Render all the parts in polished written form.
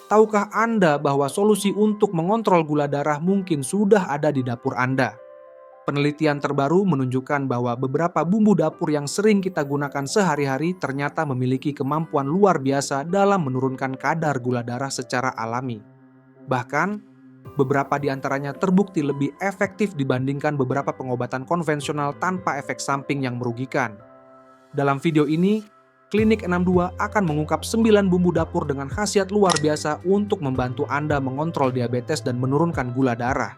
Tahukah Anda bahwa solusi untuk mengontrol gula darah mungkin sudah ada di dapur Anda? Penelitian terbaru menunjukkan bahwa beberapa bumbu dapur yang sering kita gunakan sehari-hari ternyata memiliki kemampuan luar biasa dalam menurunkan kadar gula darah secara alami. Bahkan, beberapa di antaranya terbukti lebih efektif dibandingkan beberapa pengobatan konvensional tanpa efek samping yang merugikan. Dalam video ini, Klinik 62 akan mengungkap 9 bumbu dapur dengan khasiat luar biasa untuk membantu Anda mengontrol diabetes dan menurunkan gula darah.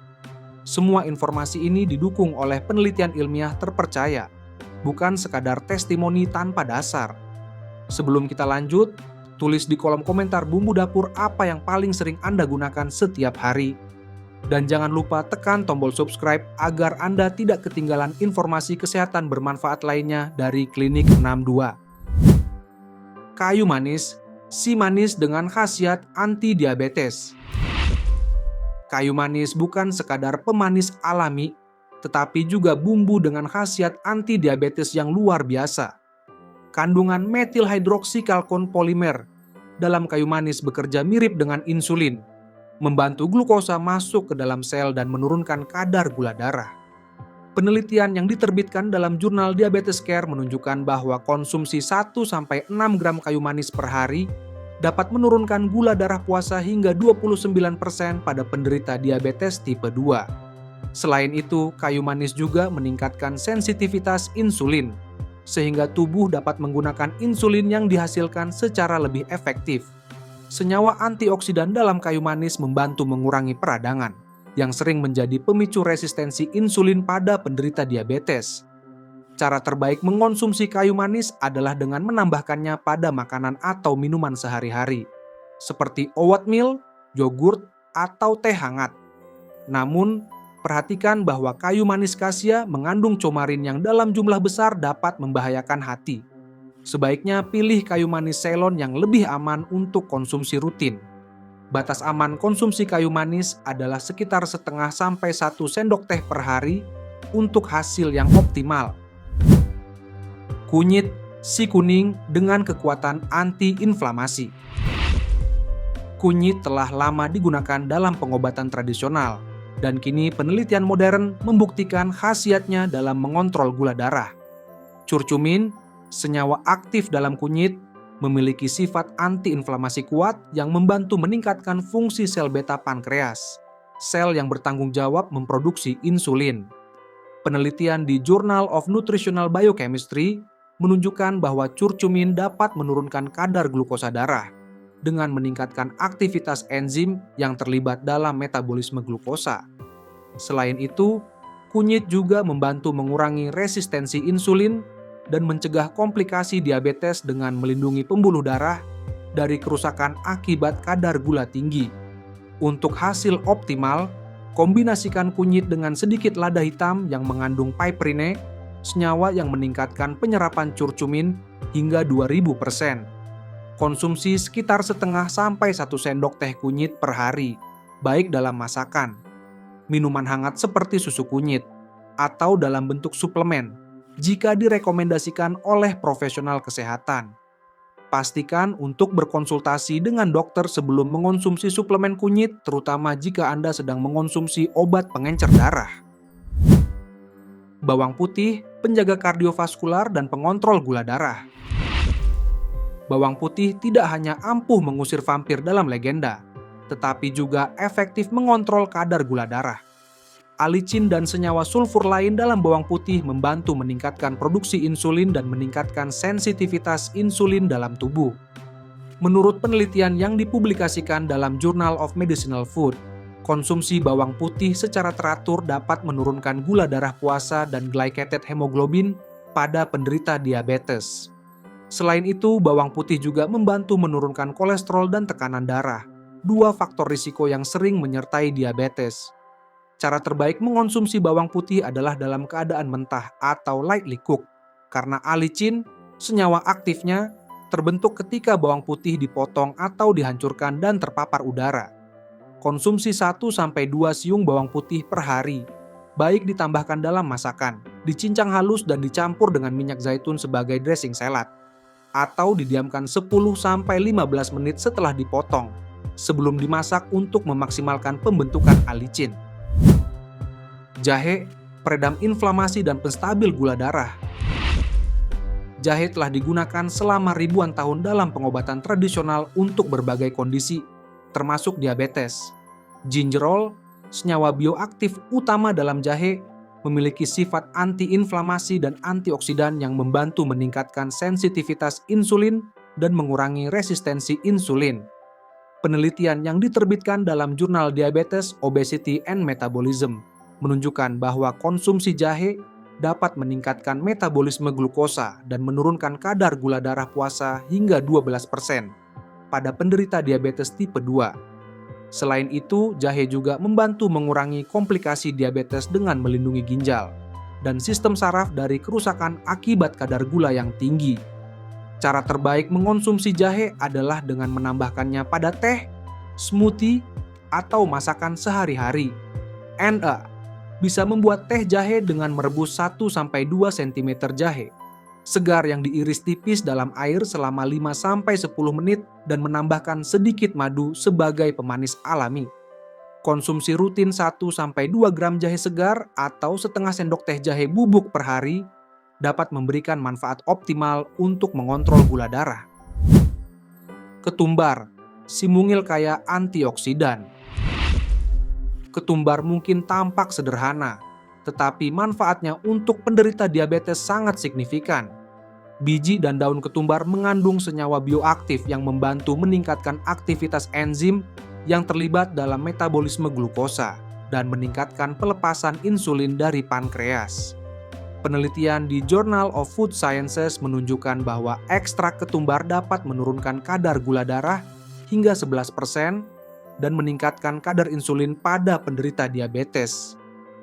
Semua informasi ini didukung oleh penelitian ilmiah terpercaya, bukan sekadar testimoni tanpa dasar. Sebelum kita lanjut, tulis di kolom komentar bumbu dapur apa yang paling sering Anda gunakan setiap hari. Dan jangan lupa tekan tombol subscribe agar Anda tidak ketinggalan informasi kesehatan bermanfaat lainnya dari Klinik 62. Kayu manis, si manis dengan khasiat anti-diabetes. Kayu manis bukan sekadar pemanis alami, tetapi juga bumbu dengan khasiat anti-diabetes yang luar biasa. Kandungan metil hidroksikalkon polimer dalam kayu manis bekerja mirip dengan insulin, membantu glukosa masuk ke dalam sel dan menurunkan kadar gula darah. Penelitian yang diterbitkan dalam jurnal Diabetes Care menunjukkan bahwa konsumsi 1-6 gram kayu manis per hari dapat menurunkan gula darah puasa hingga 29% pada penderita diabetes tipe 2. Selain itu, kayu manis juga meningkatkan sensitivitas insulin, sehingga tubuh dapat menggunakan insulin yang dihasilkan secara lebih efektif. Senyawa antioksidan dalam kayu manis membantu mengurangi peradangan, yang sering menjadi pemicu resistensi insulin pada penderita diabetes. Cara terbaik mengonsumsi kayu manis adalah dengan menambahkannya pada makanan atau minuman sehari-hari, seperti oatmeal, yogurt, atau teh hangat. Namun, perhatikan bahwa kayu manis kasia mengandung coumarin yang dalam jumlah besar dapat membahayakan hati. Sebaiknya pilih kayu manis Ceylon yang lebih aman untuk konsumsi rutin. Batas aman konsumsi kayu manis adalah sekitar 0,5–1 sendok teh per hari untuk hasil yang optimal. Kunyit si kuning dengan kekuatan anti-inflamasi. Kunyit telah lama digunakan dalam pengobatan tradisional, dan kini penelitian modern membuktikan khasiatnya dalam mengontrol gula darah. Curcumin, senyawa aktif dalam kunyit, memiliki sifat antiinflamasi kuat yang membantu meningkatkan fungsi sel beta pankreas, sel yang bertanggung jawab memproduksi insulin. Penelitian di Journal of Nutritional Biochemistry menunjukkan bahwa curcumin dapat menurunkan kadar glukosa darah dengan meningkatkan aktivitas enzim yang terlibat dalam metabolisme glukosa. Selain itu, kunyit juga membantu mengurangi resistensi insulin dan mencegah komplikasi diabetes dengan melindungi pembuluh darah dari kerusakan akibat kadar gula tinggi. Untuk hasil optimal, kombinasikan kunyit dengan sedikit lada hitam yang mengandung piperine, senyawa yang meningkatkan penyerapan curcumin hingga 2000%. Konsumsi sekitar 0,5–1 sendok teh kunyit per hari, baik dalam masakan, minuman hangat seperti susu kunyit, atau dalam bentuk suplemen, jika direkomendasikan oleh profesional kesehatan. Pastikan untuk berkonsultasi dengan dokter sebelum mengonsumsi suplemen kunyit, terutama jika Anda sedang mengonsumsi obat pengencer darah. Bawang putih, penjaga kardiovaskular dan pengontrol gula darah. Bawang putih tidak hanya ampuh mengusir vampir dalam legenda, tetapi juga efektif mengontrol kadar gula darah. Alicin dan senyawa sulfur lain dalam bawang putih membantu meningkatkan produksi insulin dan meningkatkan sensitivitas insulin dalam tubuh. Menurut penelitian yang dipublikasikan dalam Journal of Medicinal Food, konsumsi bawang putih secara teratur dapat menurunkan gula darah puasa dan glycated hemoglobin pada penderita diabetes. Selain itu, bawang putih juga membantu menurunkan kolesterol dan tekanan darah, dua faktor risiko yang sering menyertai diabetes. Cara terbaik mengonsumsi bawang putih adalah dalam keadaan mentah atau lightly cooked, karena alicin, senyawa aktifnya, terbentuk ketika bawang putih dipotong atau dihancurkan dan terpapar udara. Konsumsi 1–2 siung bawang putih per hari, baik ditambahkan dalam masakan, dicincang halus dan dicampur dengan minyak zaitun sebagai dressing salad, atau didiamkan 10–15 menit setelah dipotong, sebelum dimasak untuk memaksimalkan pembentukan alicin. Jahe, peredam inflamasi dan penstabil gula darah. Jahe telah digunakan selama ribuan tahun dalam pengobatan tradisional untuk berbagai kondisi, termasuk diabetes. Gingerol, senyawa bioaktif utama dalam jahe, memiliki sifat anti-inflamasi dan antioksidan yang membantu meningkatkan sensitivitas insulin dan mengurangi resistensi insulin. Penelitian yang diterbitkan dalam jurnal Diabetes, Obesity and Metabolism menunjukkan bahwa konsumsi jahe dapat meningkatkan metabolisme glukosa dan menurunkan kadar gula darah puasa hingga 12% pada penderita diabetes tipe 2. Selain itu, jahe juga membantu mengurangi komplikasi diabetes dengan melindungi ginjal dan sistem saraf dari kerusakan akibat kadar gula yang tinggi. Cara terbaik mengonsumsi jahe adalah dengan menambahkannya pada teh, smoothie, atau masakan sehari-hari. Bisa membuat teh jahe dengan merebus 1-2 cm jahe segar yang diiris tipis dalam air selama 5-10 menit dan menambahkan sedikit madu sebagai pemanis alami. Konsumsi rutin 1-2 gram jahe segar atau setengah sendok teh jahe bubuk per hari dapat memberikan manfaat optimal untuk mengontrol gula darah. Ketumbar, si mungil kaya antioksidan. Ketumbar mungkin tampak sederhana, tetapi manfaatnya untuk penderita diabetes sangat signifikan. Biji dan daun ketumbar mengandung senyawa bioaktif yang membantu meningkatkan aktivitas enzim yang terlibat dalam metabolisme glukosa dan meningkatkan pelepasan insulin dari pankreas. Penelitian di Journal of Food Sciences menunjukkan bahwa ekstrak ketumbar dapat menurunkan kadar gula darah hingga 11% dan meningkatkan kadar insulin pada penderita diabetes.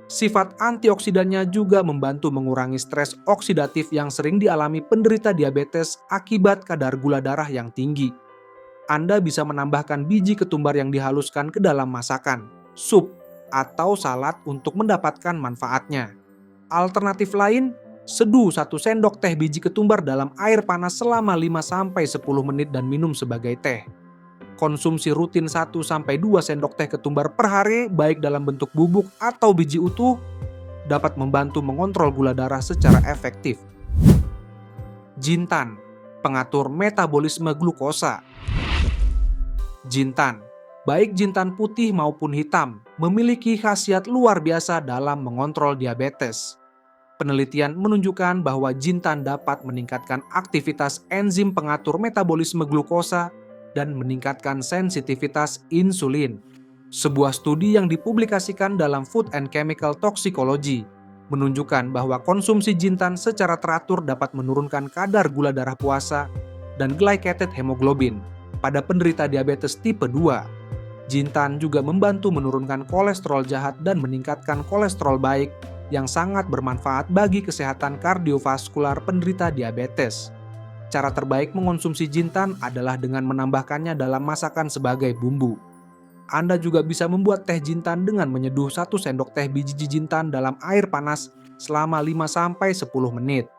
Sifat antioksidannya juga membantu mengurangi stres oksidatif yang sering dialami penderita diabetes akibat kadar gula darah yang tinggi. Anda bisa menambahkan biji ketumbar yang dihaluskan ke dalam masakan, sup, atau salad untuk mendapatkan manfaatnya. Alternatif lain, seduh 1 sendok teh biji ketumbar dalam air panas selama 5-10 menit dan minum sebagai teh. Konsumsi rutin 1-2 sendok teh ketumbar per hari, baik dalam bentuk bubuk atau biji utuh, dapat membantu mengontrol gula darah secara efektif. Jintan, pengatur metabolisme glukosa. Jintan, baik jintan putih maupun hitam, memiliki khasiat luar biasa dalam mengontrol diabetes. Penelitian menunjukkan bahwa jintan dapat meningkatkan aktivitas enzim pengatur metabolisme glukosa dan meningkatkan sensitivitas insulin. Sebuah studi yang dipublikasikan dalam Food and Chemical Toxicology menunjukkan bahwa konsumsi jintan secara teratur dapat menurunkan kadar gula darah puasa dan glycated hemoglobin pada penderita diabetes tipe 2. Jintan juga membantu menurunkan kolesterol jahat dan meningkatkan kolesterol baik yang sangat bermanfaat bagi kesehatan kardiovaskular penderita diabetes. Cara terbaik mengonsumsi jintan adalah dengan menambahkannya dalam masakan sebagai bumbu. Anda juga bisa membuat teh jintan dengan menyeduh 1 sendok teh biji jintan dalam air panas selama 5-10 menit.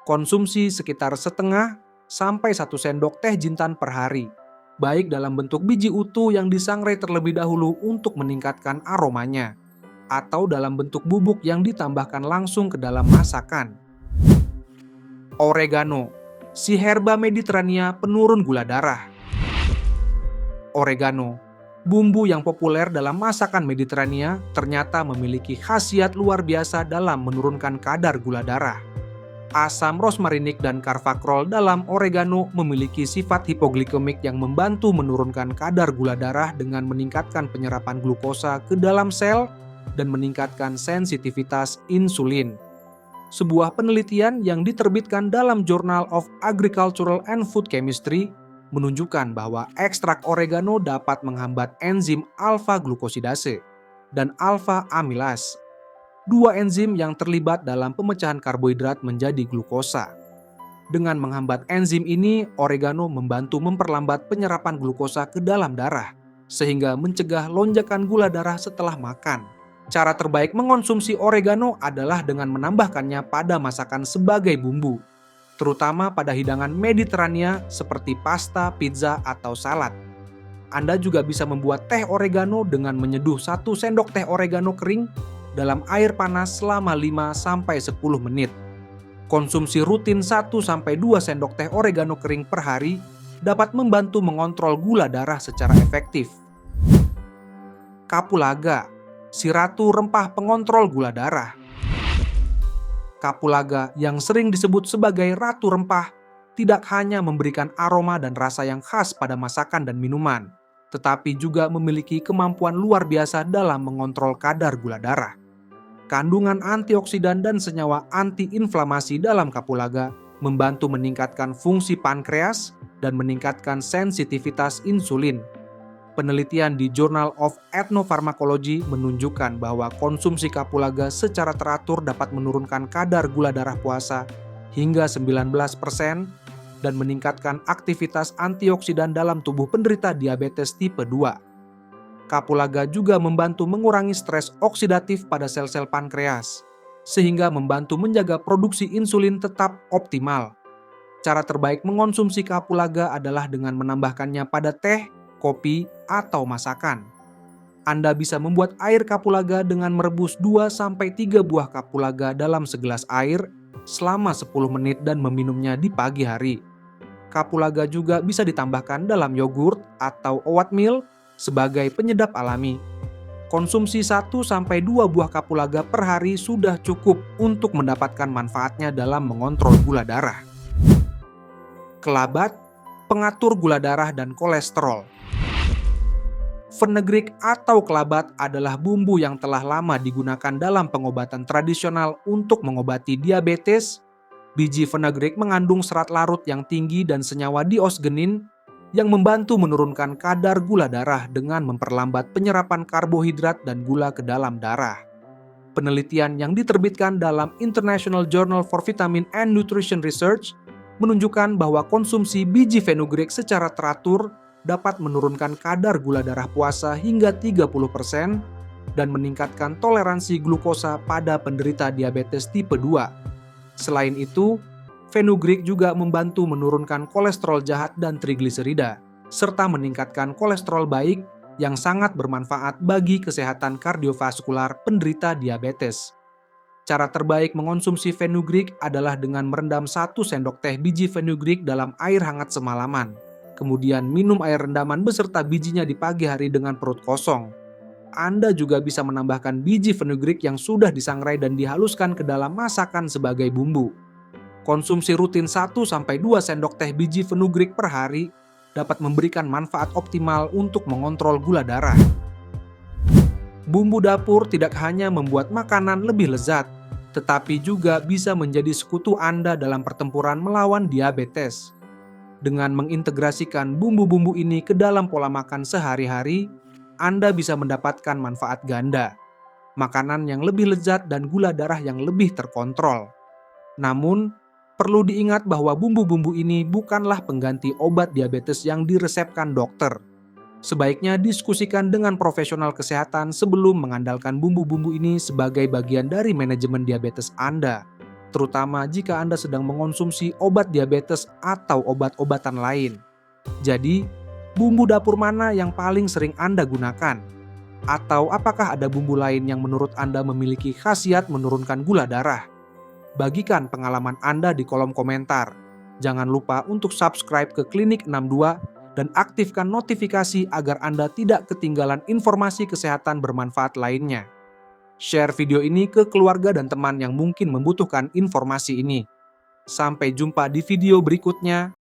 Konsumsi sekitar setengah sampai 1 sendok teh jintan per hari, baik dalam bentuk biji utuh yang disangrai terlebih dahulu untuk meningkatkan aromanya, atau dalam bentuk bubuk yang ditambahkan langsung ke dalam masakan. Oregano, si herba Mediterania penurun gula darah. Oregano, bumbu yang populer dalam masakan Mediterania, ternyata memiliki khasiat luar biasa dalam menurunkan kadar gula darah. Asam rosmarinik dan carfacrol dalam oregano memiliki sifat hipoglikemik yang membantu menurunkan kadar gula darah dengan meningkatkan penyerapan glukosa ke dalam sel dan meningkatkan sensitivitas insulin. Sebuah penelitian yang diterbitkan dalam Journal of Agricultural and Food Chemistry menunjukkan bahwa ekstrak oregano dapat menghambat enzim alfa-glukosidase dan alfa-amilase, 2 enzim yang terlibat dalam pemecahan karbohidrat menjadi glukosa. Dengan menghambat enzim ini, oregano membantu memperlambat penyerapan glukosa ke dalam darah, sehingga mencegah lonjakan gula darah setelah makan. Cara terbaik mengonsumsi oregano adalah dengan menambahkannya pada masakan sebagai bumbu, terutama pada hidangan Mediterania seperti pasta, pizza, atau salad. Anda juga bisa membuat teh oregano dengan menyeduh 1 sendok teh oregano kering dalam air panas selama 5-10 menit. Konsumsi rutin 1-2 sendok teh oregano kering per hari dapat membantu mengontrol gula darah secara efektif. Kapulaga, si ratu rempah pengontrol gula darah. Kapulaga yang sering disebut sebagai ratu rempah tidak hanya memberikan aroma dan rasa yang khas pada masakan dan minuman, tetapi juga memiliki kemampuan luar biasa dalam mengontrol kadar gula darah. Kandungan antioksidan dan senyawa antiinflamasi dalam kapulaga membantu meningkatkan fungsi pankreas dan meningkatkan sensitivitas insulin. Penelitian di Journal of Ethnofarmacology menunjukkan bahwa konsumsi kapulaga secara teratur dapat menurunkan kadar gula darah puasa hingga 19% dan meningkatkan aktivitas antioksidan dalam tubuh penderita diabetes tipe 2. Kapulaga juga membantu mengurangi stres oksidatif pada sel-sel pankreas, sehingga membantu menjaga produksi insulin tetap optimal. Cara terbaik mengonsumsi kapulaga adalah dengan menambahkannya pada teh, kopi, atau masakan. Anda bisa membuat air kapulaga dengan merebus 2-3 buah kapulaga dalam segelas air selama 10 menit dan meminumnya di pagi hari. Kapulaga juga bisa ditambahkan dalam yogurt atau oatmeal sebagai penyedap alami. Konsumsi 1-2 buah kapulaga per hari sudah cukup untuk mendapatkan manfaatnya dalam mengontrol gula darah. Kelabat, pengatur gula darah dan kolesterol. Fenugreek atau kelabat adalah bumbu yang telah lama digunakan dalam pengobatan tradisional untuk mengobati diabetes. Biji fenugreek mengandung serat larut yang tinggi dan senyawa diosgenin yang membantu menurunkan kadar gula darah dengan memperlambat penyerapan karbohidrat dan gula ke dalam darah. Penelitian yang diterbitkan dalam International Journal for Vitamin and Nutrition Research menunjukkan bahwa konsumsi biji fenugreek secara teratur dapat menurunkan kadar gula darah puasa hingga 30% dan meningkatkan toleransi glukosa pada penderita diabetes tipe 2. Selain itu, fenugreek juga membantu menurunkan kolesterol jahat dan trigliserida, serta meningkatkan kolesterol baik yang sangat bermanfaat bagi kesehatan kardiovaskular penderita diabetes. Cara terbaik mengonsumsi fenugreek adalah dengan merendam 1 sendok teh biji fenugreek dalam air hangat semalaman. Kemudian minum air rendaman beserta bijinya di pagi hari dengan perut kosong. Anda juga bisa menambahkan biji fenugreek yang sudah disangrai dan dihaluskan ke dalam masakan sebagai bumbu. Konsumsi rutin 1-2 sendok teh biji fenugreek per hari dapat memberikan manfaat optimal untuk mengontrol gula darah. Bumbu dapur tidak hanya membuat makanan lebih lezat, tetapi juga bisa menjadi sekutu Anda dalam pertempuran melawan diabetes. Dengan mengintegrasikan bumbu-bumbu ini ke dalam pola makan sehari-hari, Anda bisa mendapatkan manfaat ganda, makanan yang lebih lezat dan gula darah yang lebih terkontrol. Namun, perlu diingat bahwa bumbu-bumbu ini bukanlah pengganti obat diabetes yang diresepkan dokter. Sebaiknya diskusikan dengan profesional kesehatan sebelum mengandalkan bumbu-bumbu ini sebagai bagian dari manajemen diabetes Anda, terutama jika Anda sedang mengonsumsi obat diabetes atau obat-obatan lain. Jadi, bumbu dapur mana yang paling sering Anda gunakan? Atau apakah ada bumbu lain yang menurut Anda memiliki khasiat menurunkan gula darah? Bagikan pengalaman Anda di kolom komentar. Jangan lupa untuk subscribe ke Klinik 62 dan aktifkan notifikasi agar Anda tidak ketinggalan informasi kesehatan bermanfaat lainnya. Share video ini ke keluarga dan teman yang mungkin membutuhkan informasi ini. Sampai jumpa di video berikutnya.